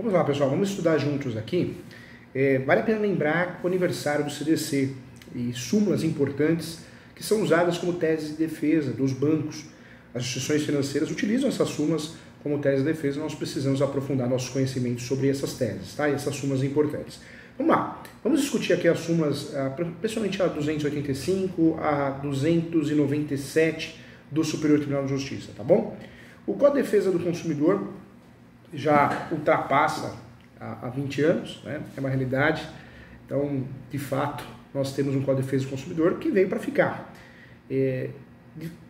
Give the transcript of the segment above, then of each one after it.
Vamos lá, pessoal, vamos estudar juntos aqui. Vale a pena lembrar o aniversário do CDC e súmulas importantes que são usadas como tese de defesa dos bancos. As instituições financeiras utilizam essas súmulas como tese de defesa e nós precisamos aprofundar nossos conhecimentos sobre essas teses, tá? E essas súmulas importantes. Vamos lá, vamos discutir aqui as súmulas, principalmente a 285, a 297 do Superior Tribunal de Justiça, tá bom? O Código de Defesa do Consumidor já ultrapassa há 20 anos, né? É uma realidade. Então, de fato, nós temos um Código de Defesa do Consumidor que veio para ficar.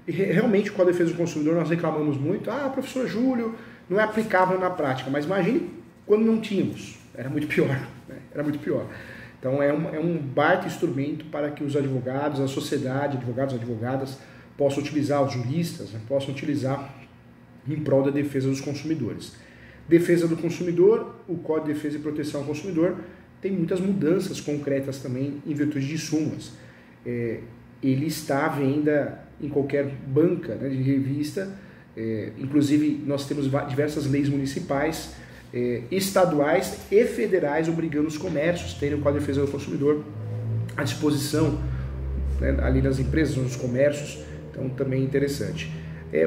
Realmente, o Código de Defesa do Consumidor nós reclamamos muito. Professor Júlio, não é aplicável na prática. Mas imagine quando não tínhamos. Era muito pior. Né? Era muito pior. Então, é um baita instrumento para que os advogados, a sociedade, advogados e advogadas, possam utilizar, os juristas, né? Possam utilizar em prol da defesa dos consumidores. Defesa do consumidor, o Código de Defesa e Proteção ao Consumidor tem muitas mudanças concretas também em virtude de súmulas. Ele está à venda em qualquer banca, né, de revista, inclusive nós temos diversas leis municipais, estaduais e federais obrigando os comércios a terem o Código de Defesa do Consumidor à disposição, né, ali nas empresas, nos comércios, então também é interessante.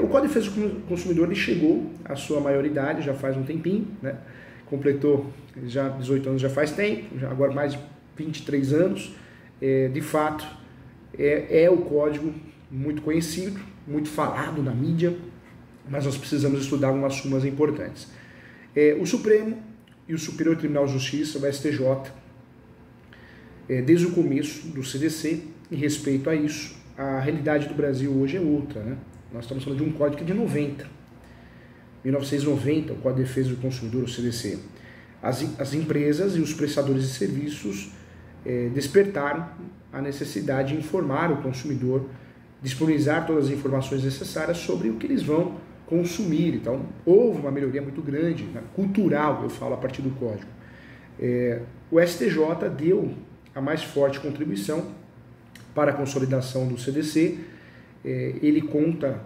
O Código de Defesa do Consumidor ele chegou à sua maioridade já faz um tempinho, né? Completou já 18 anos já faz tempo, já agora mais de 23 anos. De fato, é o código muito conhecido, muito falado na mídia, mas nós precisamos estudar algumas súmulas importantes. O Supremo e o Superior Tribunal de Justiça, o STJ, desde o começo do CDC, em respeito a isso, a realidade do Brasil hoje é outra, né? Nós estamos falando de um código que é de 1990, o Código de Defesa do Consumidor, o CDC. As empresas e os prestadores de serviços despertaram a necessidade de informar o consumidor, disponibilizar todas as informações necessárias sobre o que eles vão consumir. Então, houve uma melhoria muito grande, né, cultural, eu falo, a partir do código. O STJ deu a mais forte contribuição para a consolidação do CDC. Ele conta,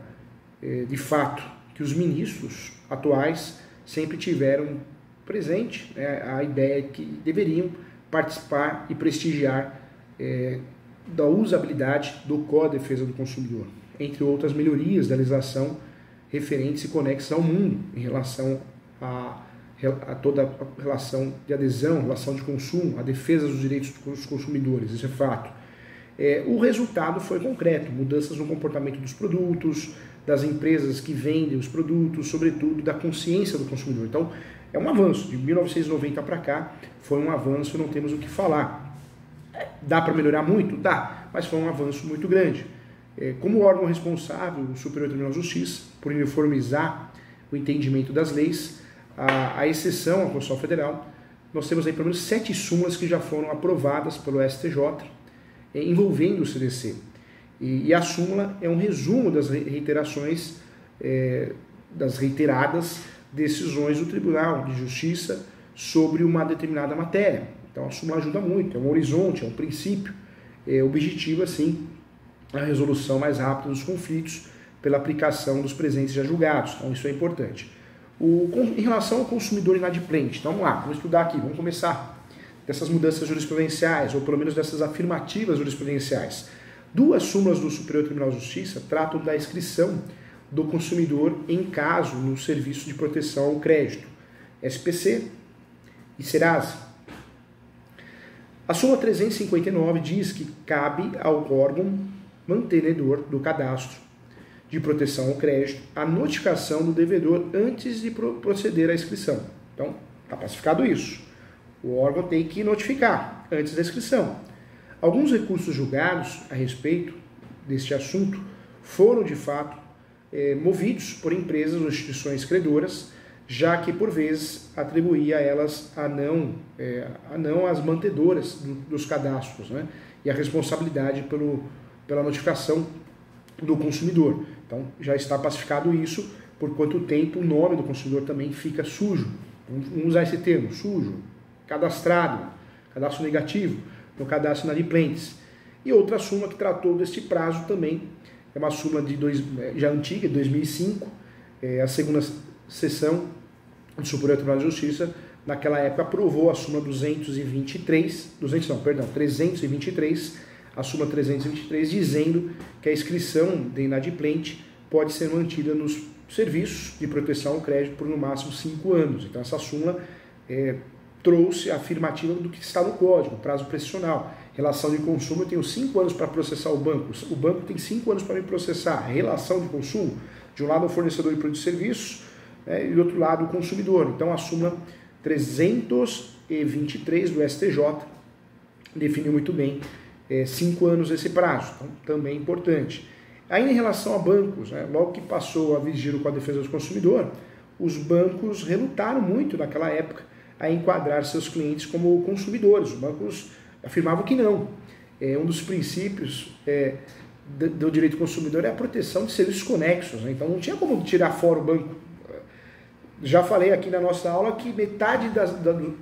de fato, que os ministros atuais sempre tiveram presente, né, a ideia que deveriam participar e prestigiar da usabilidade do Código de Defesa do Consumidor, entre outras melhorias da legislação referentes e conexas ao mundo em relação a toda a relação de adesão, relação de consumo, a defesa dos direitos dos consumidores, isso é fato. O resultado foi concreto, mudanças no comportamento dos produtos, das empresas que vendem os produtos, sobretudo da consciência do consumidor. Então, é um avanço, de 1990 para cá, foi um avanço, não temos o que falar. Dá para melhorar muito? Dá, mas foi um avanço muito grande. Como órgão responsável, o Superior Tribunal de Justiça, por uniformizar o entendimento das leis, a exceção à Constituição Federal, nós temos aí pelo menos 7 súmulas que já foram aprovadas pelo STJ, envolvendo o CDC. E a súmula é um resumo das reiterações, das reiteradas decisões do Tribunal de Justiça sobre uma determinada matéria. Então a súmula ajuda muito, é um horizonte, é um princípio, objetivo assim a resolução mais rápida dos conflitos pela aplicação dos presentes já julgados. Então isso é importante. Em relação ao consumidor inadimplente, então vamos lá, vamos estudar aqui, vamos começar dessas mudanças jurisprudenciais, ou pelo menos dessas afirmativas jurisprudenciais. 2 súmulas do Superior Tribunal de Justiça tratam da inscrição do consumidor em caso no Serviço de Proteção ao Crédito, SPC e Serasa. A súmula 359 diz que cabe ao órgão mantenedor do cadastro de proteção ao crédito a notificação do devedor antes de proceder à inscrição. Então, está pacificado isso. O órgão tem que notificar antes da inscrição. Alguns recursos julgados a respeito deste assunto foram, de fato, movidos por empresas ou instituições credoras, já que, por vezes, atribuía a elas a não as mantedoras dos cadastros, né? E a responsabilidade pela notificação do consumidor. Então, já está pacificado isso, por quanto tempo o nome do consumidor também fica sujo. Vamos usar esse termo, sujo, cadastrado, cadastro negativo, no cadastro inadimplentes. E outra súmula que tratou deste prazo também, é uma súmula já antiga, de 2005, a segunda sessão do Superior Tribunal de Justiça naquela época aprovou a súmula 323, a súmula 323, dizendo que a inscrição de inadimplente pode ser mantida nos serviços de proteção ao crédito por no máximo 5 anos. Então essa súmula trouxe a afirmativa do que está no código, prazo prescricional. Relação de consumo, eu tenho 5 anos para processar o banco tem 5 anos para me processar. Relação de consumo, de um lado o fornecedor de produtos e serviços, e do outro lado o consumidor. Então a súmula 323 do STJ definiu muito bem 5 anos esse prazo, então também é importante. Ainda em relação a bancos, logo que passou a vigir o Código de Defesa do Consumidor, os bancos relutaram muito naquela época a enquadrar seus clientes como consumidores. Os bancos afirmavam que não. Um dos princípios do direito do consumidor é a proteção de serviços conexos, né? Então não tinha como tirar fora o banco. Já falei aqui na nossa aula que metade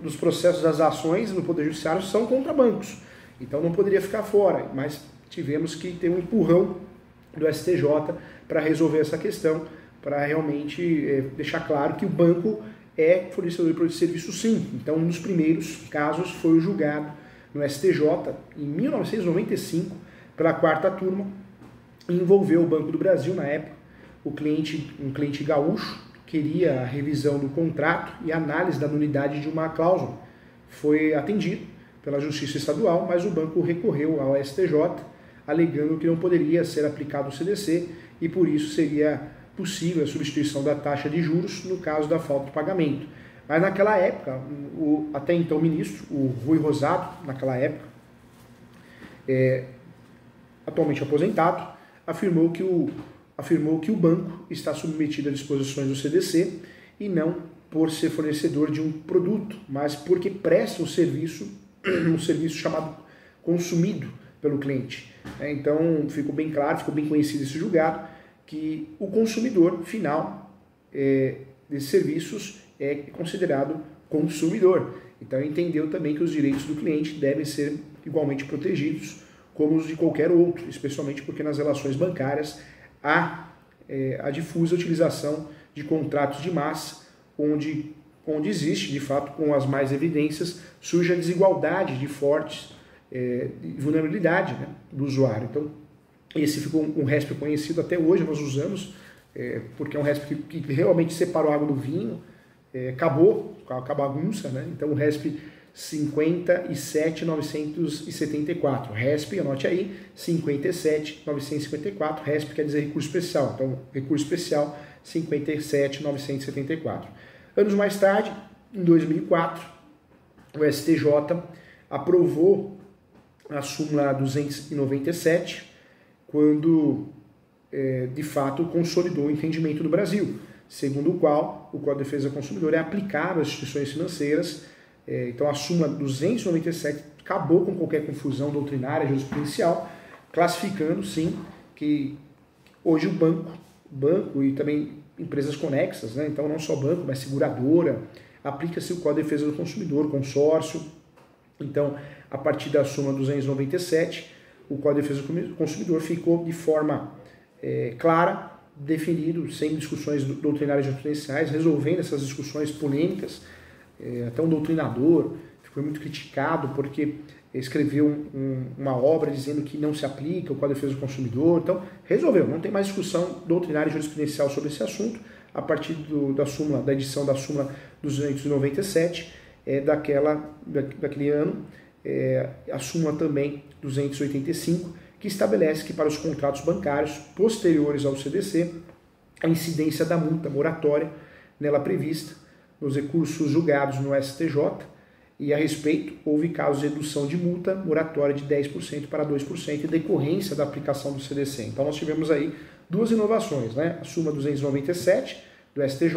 dos processos das ações no Poder Judiciário são contra bancos. Então não poderia ficar fora, mas tivemos que ter um empurrão do STJ para resolver essa questão, para realmente deixar claro que o banco é fornecedor de produtos e serviços sim. Então um dos primeiros casos foi o julgado no STJ em 1995 pela 4ª turma, e envolveu o Banco do Brasil na época. Um cliente gaúcho queria a revisão do contrato e análise da nulidade de uma cláusula. Foi atendido pela Justiça Estadual, mas o banco recorreu ao STJ, alegando que não poderia ser aplicado o CDC e por isso seria possível a substituição da taxa de juros no caso da falta de pagamento. Mas naquela época, o até então ministro, o Rui Rosado, naquela época, atualmente aposentado, afirmou que o banco está submetido a disposições do CDC e não por ser fornecedor de um produto, mas porque presta um serviço chamado consumido pelo cliente. Então ficou bem claro, ficou bem conhecido esse julgado, que o consumidor final desses serviços é considerado consumidor. Então entendeu também que os direitos do cliente devem ser igualmente protegidos como os de qualquer outro, especialmente porque nas relações bancárias há a difusa utilização de contratos de massa, onde existe, de fato, com as mais evidências, surge a desigualdade de fortes vulnerabilidade, né, do usuário. Então, esse ficou um RESP conhecido até hoje, nós usamos, porque é um RESP que realmente separou a água do vinho, acabou com a bagunça, né? Então o RESP 57.974, RESP, anote aí, 57.954, RESP quer dizer recurso especial, então recurso especial 57.974. Anos mais tarde, em 2004, o STJ aprovou a súmula 297, quando de fato consolidou o entendimento do Brasil, segundo o qual o Código de Defesa do Consumidor é aplicável às instituições financeiras. Então a súmula 297 acabou com qualquer confusão doutrinária jurisprudencial, classificando sim que hoje o banco e também empresas conexas, né? Então não só banco, mas seguradora, aplica-se o Código de Defesa do Consumidor, consórcio. Então a partir da súmula 297, o Código de Defesa do Consumidor ficou de forma clara, definido, sem discussões doutrinárias jurisprudenciais, resolvendo essas discussões polêmicas. Até um doutrinador foi muito criticado porque escreveu uma obra dizendo que não se aplica o Código de Defesa do Consumidor. Então, resolveu, não tem mais discussão doutrinária e jurisprudencial sobre esse assunto, a partir da edição da súmula 297, daquele ano, a súmula também 285, que estabelece que para os contratos bancários posteriores ao CDC, a incidência da multa moratória nela prevista nos recursos julgados no STJ, e a respeito houve casos de redução de multa moratória de 10% para 2% em decorrência da aplicação do CDC. Então nós tivemos aí duas inovações, né? A súmula 297 do STJ,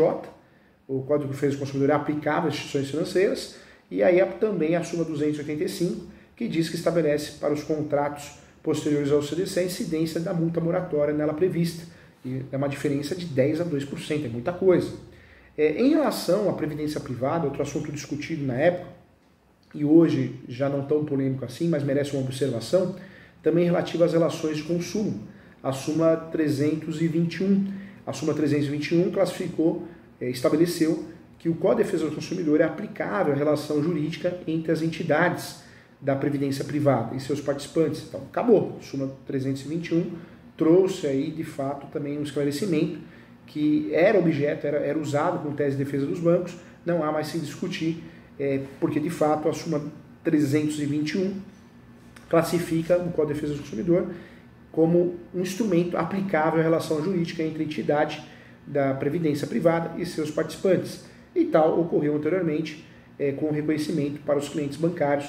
o Código de Defesa do Consumidor é aplicável às instituições financeiras, e aí também a súmula 285, que diz que estabelece para os contratos posteriores ao CDC a incidência da multa moratória nela prevista. E é uma diferença de 10% a 2%, é muita coisa. Em relação à previdência privada, outro assunto discutido na época, e hoje já não tão polêmico assim, mas merece uma observação, também relativo às relações de consumo. A súmula 321. A súmula 321 estabeleceu que o Código de Defesa do Consumidor é aplicável à relação jurídica entre as entidades da Previdência Privada e seus participantes. Então, acabou. Súmula 321 trouxe aí, de fato, também um esclarecimento que era objeto, era usado com tese de defesa dos bancos, não há mais se discutir, porque, de fato, a súmula 321 classifica o Código de Defesa do Consumidor como um instrumento aplicável à relação jurídica entre a entidade da Previdência Privada e seus participantes. E tal ocorreu anteriormente com o reconhecimento para os clientes bancários.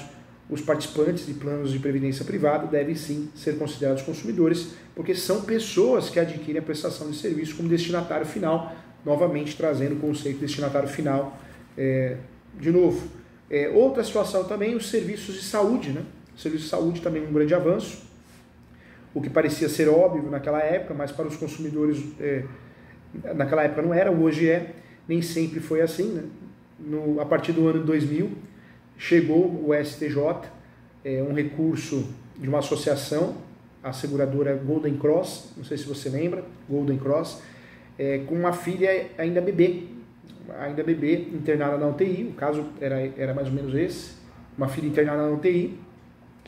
Os participantes de planos de previdência privada devem sim ser considerados consumidores, porque são pessoas que adquirem a prestação de serviço como destinatário final, novamente trazendo o conceito de destinatário final de novo. Outra situação também, os serviços de saúde, né? O serviço de saúde também é um grande avanço, o que parecia ser óbvio naquela época, mas para os consumidores naquela época não era, hoje é, nem sempre foi assim, né? A partir do ano 2000, chegou o STJ, um recurso de uma associação, a seguradora Golden Cross, não sei se você lembra, Golden Cross, com uma filha ainda bebê internada na UTI, o caso era mais ou menos esse, uma filha internada na UTI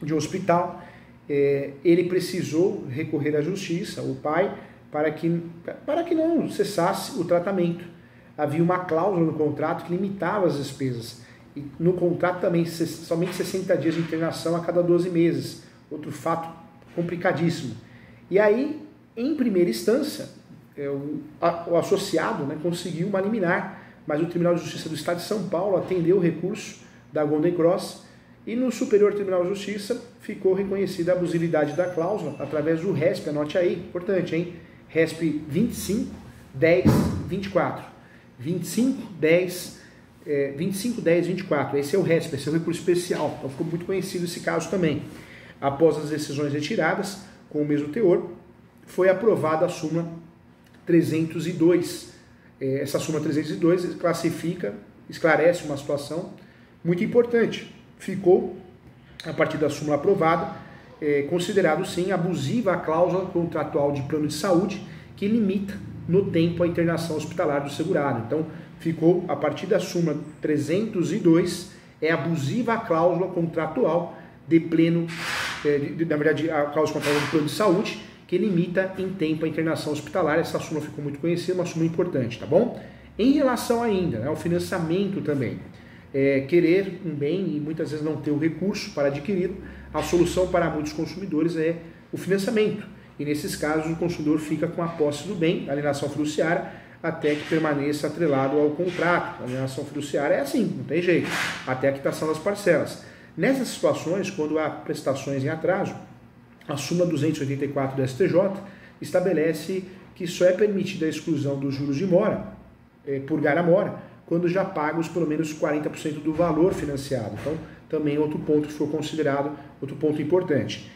de um hospital. Ele precisou recorrer à justiça, o pai, para que não cessasse o tratamento. Havia uma cláusula no contrato que limitava as despesas. E no contrato também, somente 60 dias de internação a cada 12 meses. Outro fato complicadíssimo. E aí, em primeira instância, o associado, né, conseguiu uma liminar, mas o Tribunal de Justiça do Estado de São Paulo atendeu o recurso da Golden Cross e no Superior Tribunal de Justiça ficou reconhecida a abusividade da cláusula através do RESP, anote aí, importante, hein? RESP 25.10.24. 25.10.24, esse é o RESP, esse é o recurso especial, então ficou muito conhecido esse caso também. Após as decisões retiradas, com o mesmo teor, foi aprovada a súmula 302. Essa súmula 302 classifica, esclarece uma situação muito importante. Ficou, a partir da súmula aprovada, considerado sim abusiva a cláusula contratual de plano de saúde que limita no tempo a internação hospitalar do segurado. Então, ficou, a partir da súmula 302, abusiva a cláusula contratual de pleno, na verdade, a cláusula contratual de plano de saúde, que limita em tempo a internação hospitalar. Essa súmula ficou muito conhecida, uma súmula importante, tá bom? Em relação ainda ao financiamento também, querer um bem e muitas vezes não ter o recurso para adquiri-lo, a solução para muitos consumidores é o financiamento. E nesses casos o consumidor fica com a posse do bem, a alienação fiduciária, até que permaneça atrelado ao contrato. A alienação fiduciária é assim, não tem jeito, até a quitação das parcelas. Nessas situações, quando há prestações em atraso, a súmula 284 do STJ estabelece que só é permitida a exclusão dos juros de mora, por gara-mora, quando já pagos pelo menos 40% do valor financiado. Então, também outro ponto que foi considerado, outro ponto importante.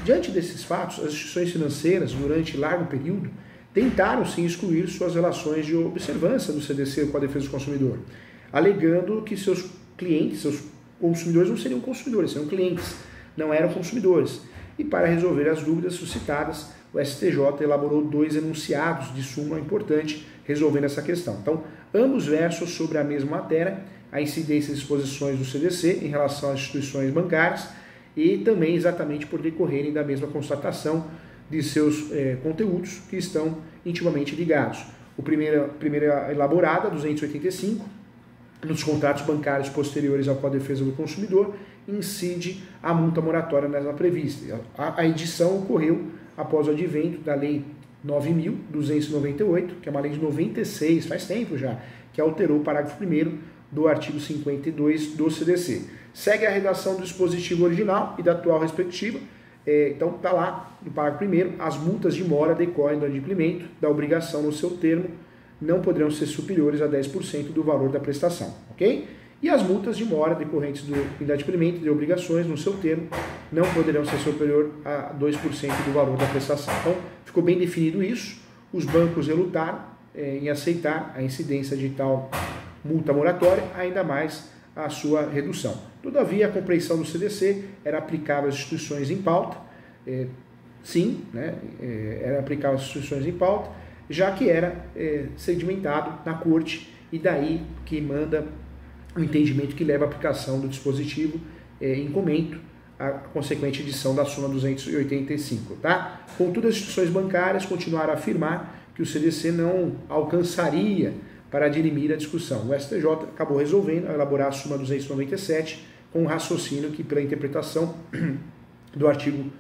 Diante desses fatos, as instituições financeiras, durante largo período, tentaram sim excluir suas relações de observância do CDC com a defesa do consumidor, alegando que seus clientes, seus consumidores não seriam consumidores, seriam clientes, não eram consumidores. E para resolver as dúvidas suscitadas, o STJ elaborou 2 enunciados de súmula importante resolvendo essa questão. Então, ambos versos sobre a mesma matéria, a incidência de disposições do CDC em relação às instituições bancárias e também exatamente por decorrerem da mesma constatação de seus conteúdos que estão intimamente ligados. O primeira elaborada, 285, nos contratos bancários posteriores ao Código de Defesa do Consumidor, incide a multa moratória nela prevista. A edição ocorreu após o advento da Lei 9.298, que é uma lei de 96, faz tempo já, que alterou o parágrafo 1º do artigo 52 do CDC. Segue a redação do dispositivo original e da atual respectiva. Então está lá no parágrafo 1º, as multas de mora decorrem do adimplemento da obrigação no seu termo, não poderão ser superiores a 10% do valor da prestação, ok? E as multas de mora decorrentes do inadimplemento de obrigações no seu termo não poderão ser superior a 2% do valor da prestação. Então, ficou bem definido isso. Os bancos relutaram em aceitar a incidência de tal multa moratória, ainda mais a sua redução. Todavia, a compreensão do CDC era aplicável às instituições em pauta, sim, né, era aplicável às instituições em pauta, já que era sedimentado na Corte e daí que manda o entendimento que leva à aplicação do dispositivo em comento, a consequente edição da súmula 285, tá? Contudo, as instituições bancárias continuaram a afirmar que o CDC não alcançaria para dirimir a discussão. O STJ acabou resolvendo elaborar a súmula 297 com um raciocínio que, pela interpretação do artigo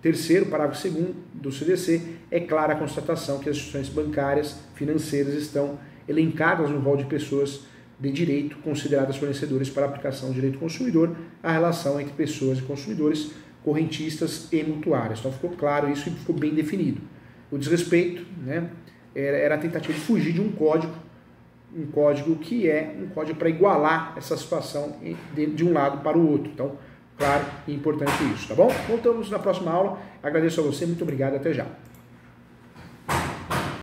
3º, parágrafo 2º do CDC, é clara a constatação que as instituições bancárias financeiras estão elencadas no rol de pessoas de direito consideradas fornecedores para aplicação do direito do consumidor, a relação entre pessoas e consumidores, correntistas e mutuários. Então ficou claro isso e ficou bem definido. O desrespeito, né, era a tentativa de fugir de um código que é um código para igualar essa situação de um lado para o outro. Então, claro e importante isso, tá bom? Voltamos na próxima aula. Agradeço a você, muito obrigado, até já.